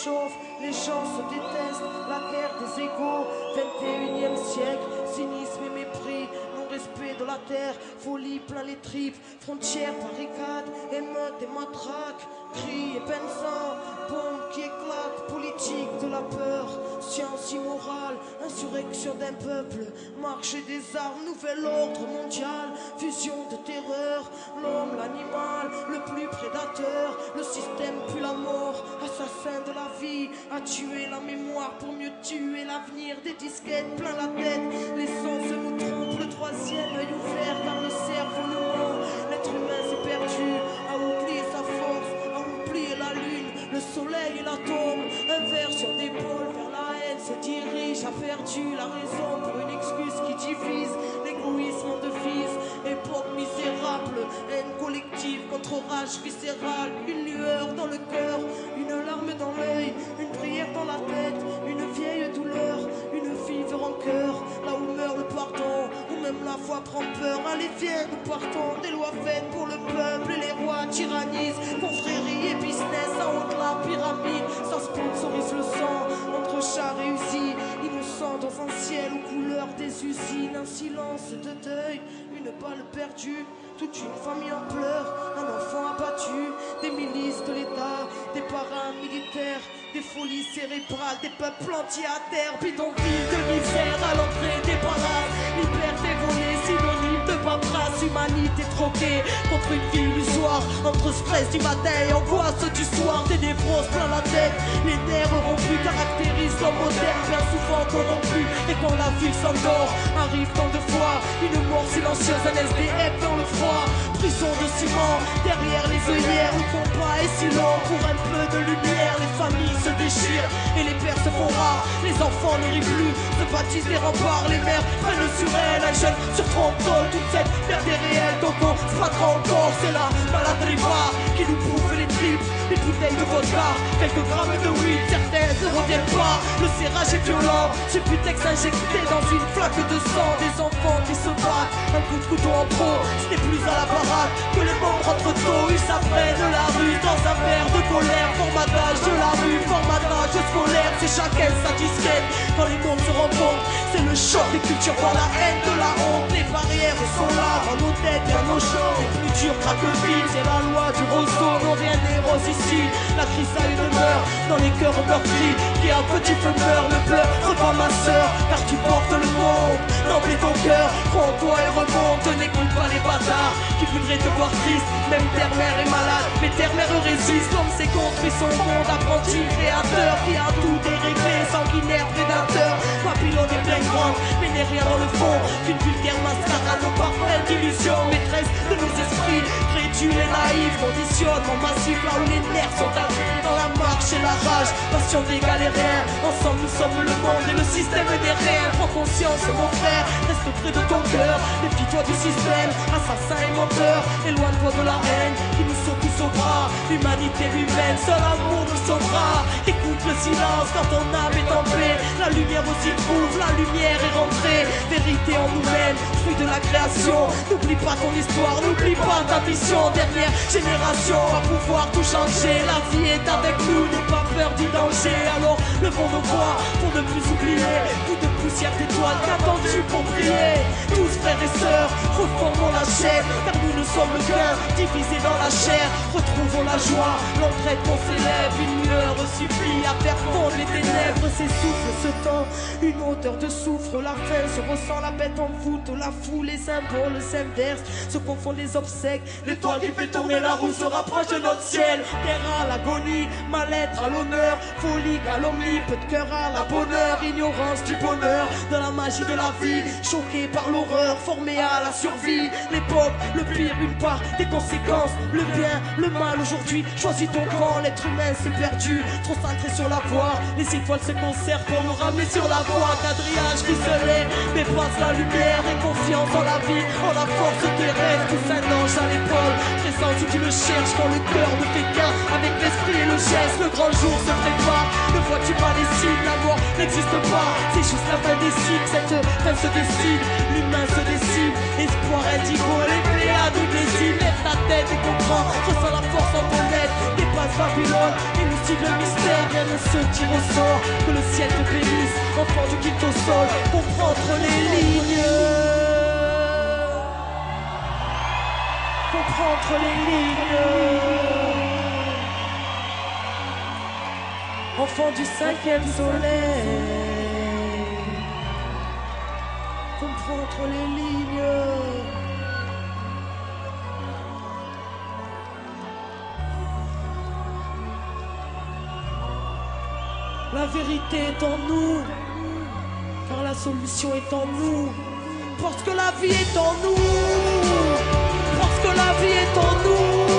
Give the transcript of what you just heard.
réchauffe, les gens se détestent, la guerre des égaux, 21e siècle, cynisme et mépris, non-respect de la terre, folie plein les tripes, frontières, barricades, émeutes et matraques, cris et benzins, bombes qui éclatent, politique de la peur, science immorale, insurrection d'un peuple, marché des armes, nouvel ordre mondial, fusion de terreur, l'homme, l'animal, le plus prédateur, le système puis la mort, assassin de la vie, a tué la mémoire pour mieux tuer l'avenir, des disquettes plein la tête, les sens nous trompent, le troisième œil ouvert car le cerveau nous ment, l'être humain s'est perdu, a oublié sa force, a oublié la lune, le soleil et l'atome, un verre sur d'épaule vers la haine se dirige, a perdu la raison pour une excuse qui divise, l'égoïsme de fils, époque misérable, haine collective contre rage viscérale, une lueur dans le cœur, une larme dans l'œil, une prière dans la tête, une vieille douleur, une vive rancœur, là où meurt le pardon, où même la foi prend peur, allez viens nous partons, des lois faites pour le peuple et les rois tyrannisent, confrérie et business à haute la pyramide, ça sponsorise le sang, entre chars réussis, innocents dans un ciel aux couleurs des usines, un silence de deuil, une balle perdue, toute une famille en pleurs, un enfant abattu, des milices de l'État, des paramilitaires, des folies cérébrales, des peuples entiers à terre, bidonville de misère à l'entrée des palaces, liberté volée, synonyme de paperasse, humanité troquée contre une vie illusoire, entre stress du matin et angoisse du soir, des névroses plein la tête, les nerfs rompus caractérisent l'homme moderne, bien souvent corrompu, et quand la ville s'endort, arrive tant de fois, une mort silencieuse, un SDF dans le froid, prison de ciment, derrière les œillères, le combat est si long, pour un peu de lumière, les familles se déchirent, et les pères se font rares, les enfants ne rient plus, se bâtissent des remparts, les mères prennent sur elles, un jeune sur 30 ans, toute cette merde est réelle, donc on se battra encore, c'est la maladie qui nous bouffe les tripes, les bouteilles de vodka, quelques grammes de weed, certaines ne reviennent pas, le serrage est violent, ce putex injecté dans une flaque de sang, des enfants qui se battent, un coup de couteau en pro, ce n'est plus à la parade que les bombes rentrent tôt, ils s'apprennent la rue dans un verre de colère, formatage de la rue, formatage scolaire, c'est chacun sa disquette, quand les mondes se rencontrent, c'est le choc des cultures par la haine de la honte, les barrières sont là, dans nos têtes, bien nos champs, les plus durs craquent le vide, c'est la loi du roseau, non rien n'est rose ici, la crise a une meurt, dans les cœurs meurtris, qui à petit feu meurt, ne pleure pas ma sœur, car tu portes le monde, n'oublie ton cœur, prends-toi et remonte, n'écoute pas les bâtards, qui voudraient te voir triste, même terre-mère est malade, mais terre-mère résiste, l'homme s'est construit son monde, apprenti créateur, qui a tout déréglé, sanguinaire prédateur, Babylone est bien grande, mais n'est rien dans le fond, qu'une vulgaire mascarade, nos parfaires d'illusions, maîtresse de nos esprits, crédules et naïfs, conditionnement massif, là où les nerfs sont agris, dans la marche et la rage, passion des galériens, ensemble nous sommes le monde et le système des rêves, prends conscience mon frère, reste près de ton cœur, méfie-toi du système, assassin et menteur, éloigne-toi de la haine, qui nous saute tous au bras, l'humanité humaine, seul amour nous sauvera, écoute le silence quand ton âme est en paix, la lumière aussi trouve, la lumière est rentrée, vérité en nous-mêmes, fruit de la création, n'oublie pas ton histoire, n'oublie pas ta mission, dernière génération va pouvoir tout changer, la vie est avec nous, n'aie pas peur du danger, alors levons nos voix pour ne plus oublier, coup de poussière d'étoiles, qu'attends-tu pour prier, tous frères et sœurs, reformons la chaîne, car nous ne sommes qu'un, divisés dans la chair, retrouvons la joie, l'entraide qu'on s'élève, une lueur supplie à faire fondre les ténèbres, s'essouffle ce temps, une odeur de soufre, la faim se ressent, la bête en voûte, la foule, les symboles s'inversent, se confondent les obsèques, l'étoile qui fait tourner la roue se rapproche de notre ciel, terre à l'agonie, mal-être à l'honneur, folie, calomnie, peu de cœur à la bonheur, ignorance du bonheur, de la magie de la vie, choqué par l'horreur, formé à la survie, l'époque, le pire, une part des conséquences, le bien, le mal aujourd'hui, choisis ton camp, l'être humain s'est perdu, trop centré sur la voie, les étoiles se conservent pour nous ramener sur la voie, quadrillage ficelé, dépasse la lumière et confiance en la vie, en la force des rêves, tous un ange à l'épaule, présent où tu le cherches, quand le cœur ne fait qu'un, avec l'esprit et le geste, le grand jour se prépare, ne vois-tu pas les signes, la mort n'existe pas, c'est juste la fin des cycles, cette fin se décide, l'humain se décide, espoir indigo, les pléiades ou les îles, lève ta tête et comprends, ressens la force en ton être, passe Babylone, élucide le mystère, rien ne se tire au sort. Que le ciel te bénisse, enfant du quitte au sol, comprends entre les lignes. Comprends entre les lignes. Enfant du 5e soleil, comprends entre les lignes. La vérité est en nous, car la solution est en nous. Parce que la vie est en nous, parce que la vie est en nous.